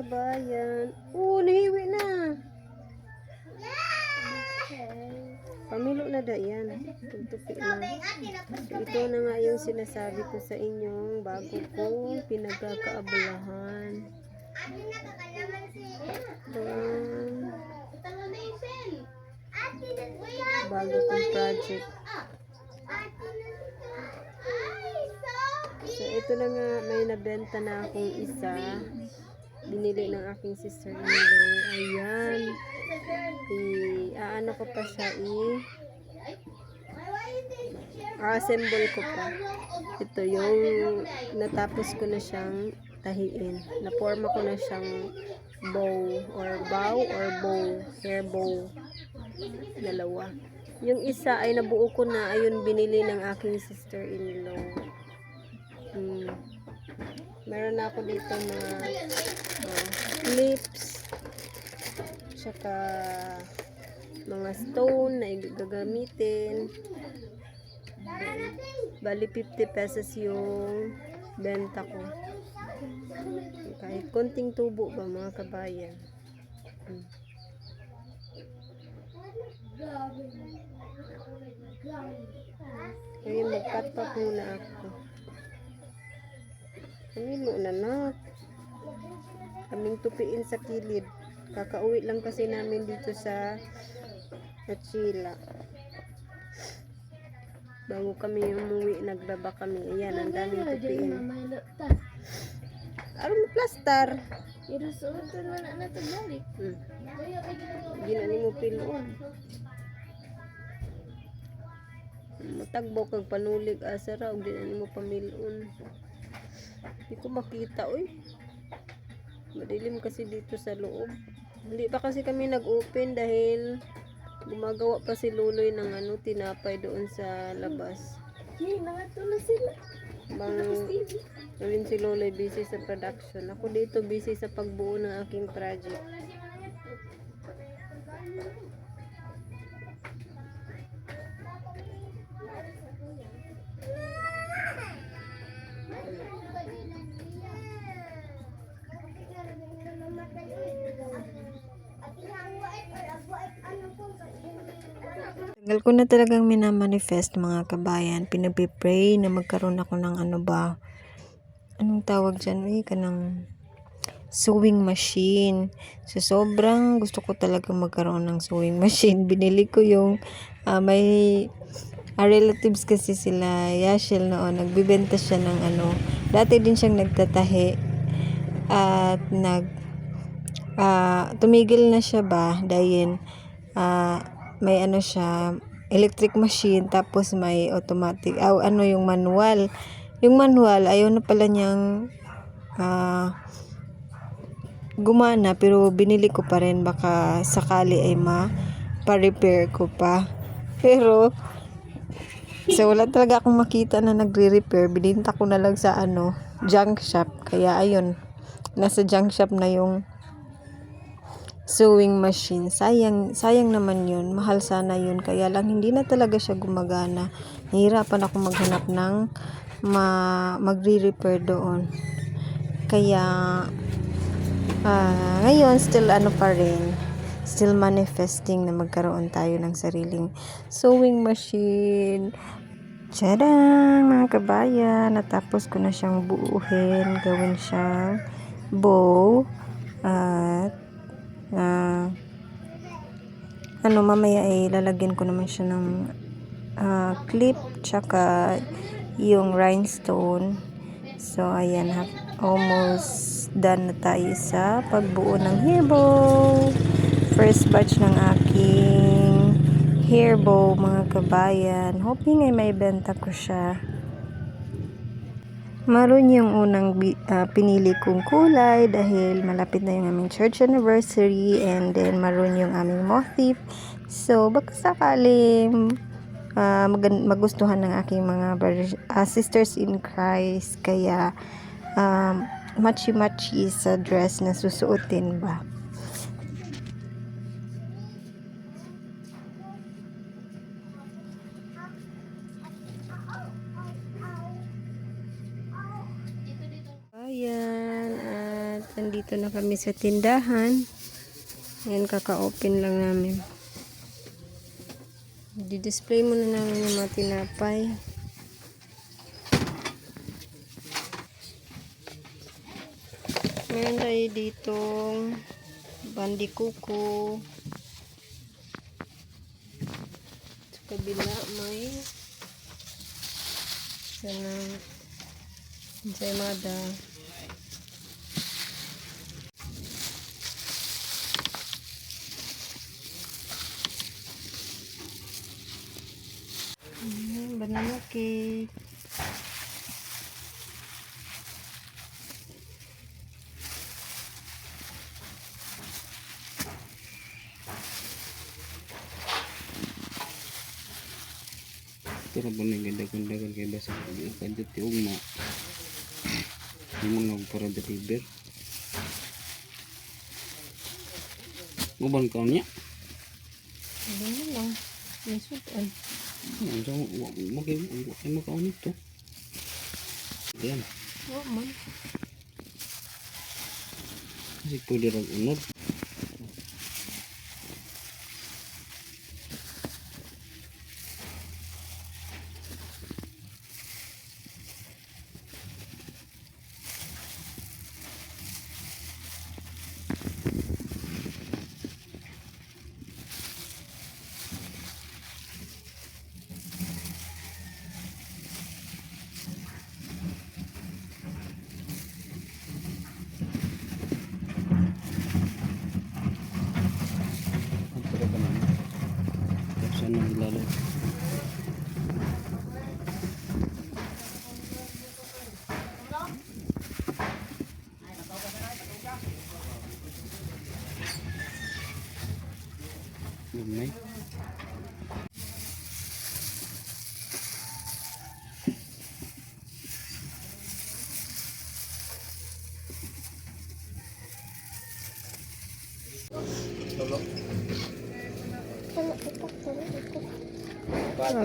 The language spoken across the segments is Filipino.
kabayan. Oh, nahiwi na. Pamilo na da yan. Tutupi na. So, ito na nga yung sinasabi ko sa inyong bago ko pinagkakaabalahan. Bago kong project. So, ito na nga, may nabenta na akong isa. Binili ng aking sister-in-law. Ayan. Ano ko pa siya, assemble ko pa. Ito yung natapos ko na siyang tahiin. Naporma ko na siyang bow. Hair bow. Dalawa. Yung isa ay nabuo ko na. Ayun, binili ng aking sister-in-law. Meron na ako dito na clips, tsaka mga stone na gagamitin. Bali 50 pesos yung benta ko. Kahit konting tubo ba mga kabayan. Ngayon mag-cut muna ako. Pamilo na na. Kaming tupiin sa kilid. Kakauwi lang kasi namin dito sa Chila. Bago kami umuwi, nagbaba kami. Ayan, ang daming tupiin. Aron plastar. Irusuot na na tagbalik. Ginani mo pilon. Matagbo kag panulig asara og dinani mo pamilon. Hindi ko makita, uy. Madilim kasi dito sa loob. Hindi pa kasi kami nag-open dahil gumagawa pa si Luloy ng tinapay doon sa labas. Nangatulog sila. Rin si Luloy busy sa production. Ako dito busy sa pagbuo ng aking project. Tagal ko na talagang minamanifest mga kabayan. Pinagpipray na magkaroon ako ng anong tawag dyan? Kanang sewing machine. So, sobrang gusto ko talaga magkaroon ng sewing machine. Binili ko yung may relatives kasi sila. Yashel noon. Nagbibenta siya ng dati din siyang nagtatahi. At tumigil na siya ba dahil may siya electric machine tapos may automatic yung manual ayaw na pala niyang gumana pero binili ko pa rin baka sakali ay pa-repair ko pa pero so wala talaga akong makita na nagre-repair, bininta ko na lang sa junk shop kaya ayun nasa junk shop na yung sewing machine. Sayang naman yun. Mahal sana yun. Kaya lang hindi na talaga siya gumagana. Nahirapan ako maghanap ng magre-repair doon. Kaya ngayon still pa rin. Still manifesting na magkaroon tayo ng sariling sewing machine. Tadang mga kabayan. Natapos ko na siyang buuhin. Gawin siyang bow. At mamaya ay lalagyan ko naman siya ng clip tsaka yung rhinestone. So ayan, almost done na tayo sa pagbuo ng hair bow. First batch ng aking hair bow mga kabayan. Hoping ay may benta ko siya. Maroon yung unang pinili kong kulay dahil malapit na yung aming church anniversary and then maroon yung aming motif. So, baka sakaling magustuhan ng aking mga sisters in Christ. Kaya, matchy-matchy sa dress na susuotin ba. Ayan, at Nandito na kami sa tindahan. Ayan, kaka-open lang namin. Di-display muna namin yung mga tinapay. Meron tayo ditong bandikuko. Sa kabila may sanang ensaymada. Banana cake. Ito na po na ganda-ganda kay basa kadyo ti ugma. Yung mga para deliver. Uban ka niya. Ano lang. Nasutan. Ang sa mo kay mo ka nito. Yan. Oh, man. Kasi pwede rin unod. Saan ang ilalim? Lumay.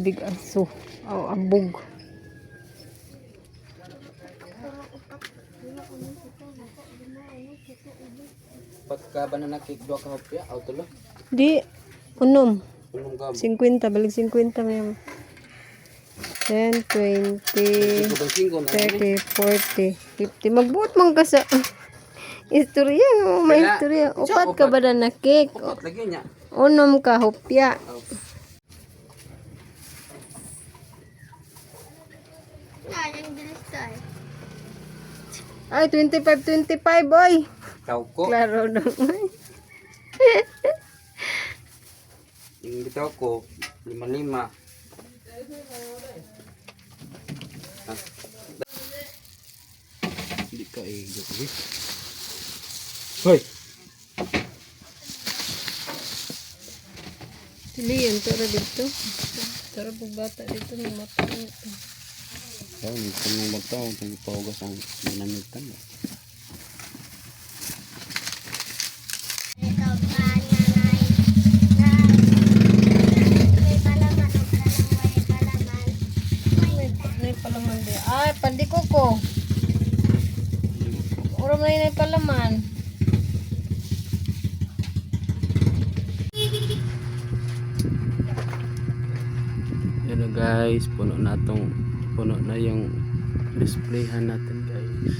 Big aso. Oh, abog. Pagka banana cake do ka hopya auto lo. Di, unom. Ulong ka. 50, balik 50 may 10, 20, 30, 40, 50. Magbuot man ka sa istorya. May Kaya, istorya. siya, Upat ka upat. ba na cake? Upat lagi niya. Unom ka, hopya. Yang jenis tayo. Ay, 25, boy. Tao ko. Klaro naman. Yung bitaw ko 5-5. Hindi ka gabi. Hoy. Sili yan, tara dito. Tara pag bata dito, may mata. Kaya yung tanong bataw, kung ipahugas ang ginamitan. Ikaw pa niya na may palaman o may palaman. May palaman di. Ay, pandikuko. Uram na yun ay palaman. Yan na guys, puno na yung displayhan natin guys.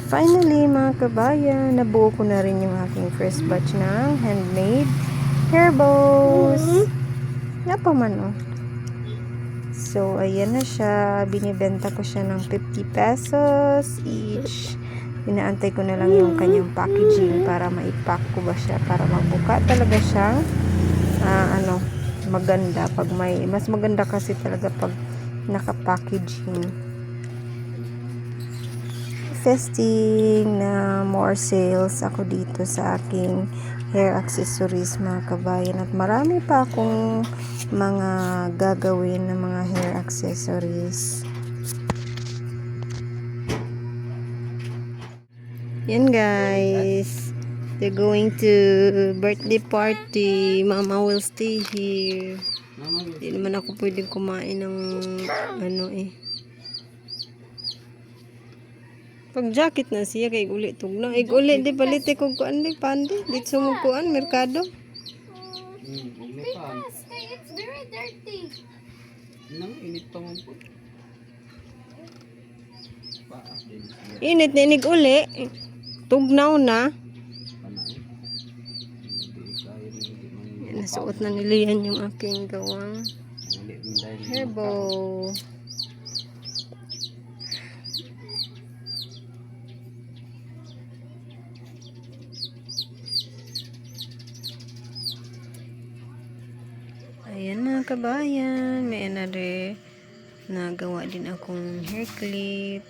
Finally, mga kabayan, nabuo ko na rin yung aking first batch ng handmade hair bows. Nga pa man, oh. So, ayan na siya. Binibenta ko siya ng 50 pesos each. Inaantay ko na lang yung kanyang packaging para maipack ko ba siya. Para magbuka talaga siyang maganda. Pag mas maganda kasi talaga pag naka-packaging. Testing na more sales ako dito sa aking hair accessories, mga kabayan, at marami pa akong mga gagawin na mga hair accessories. Yan guys. They're going to birthday party. Mama will stay here. Mama, Hindi naman ako pwedeng kumain ng ano eh. Pag jacket na siya kay uli tugna. Ig uli di palit ko kuan di pandi. Dito sumukuan merkado. uglipan. It's very dirty. Nang init pa man po. Paas din siya. Init na inig uli. Tugnaw na. Panay. Hindi kaya rin hindi man. Nasuot na niliyan yung aking gawang Uli mo dahil. hebo. Ayan mga kabayan, may another nagawa din akong hair clip.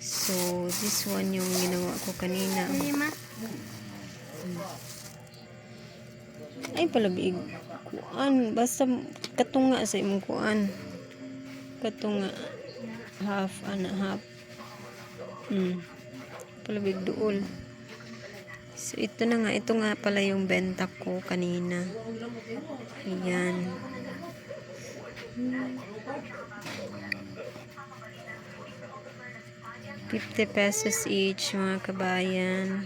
So, this one yung ginawa ko kanina. Lima. Ay, palabig. Kuan, basta katunga sa imong kuan. Katunga. Half, half. Palabig duol. So, ito na nga. Ito nga pala yung benta ko kanina. Ayan. ₱50 each, mga kabayan.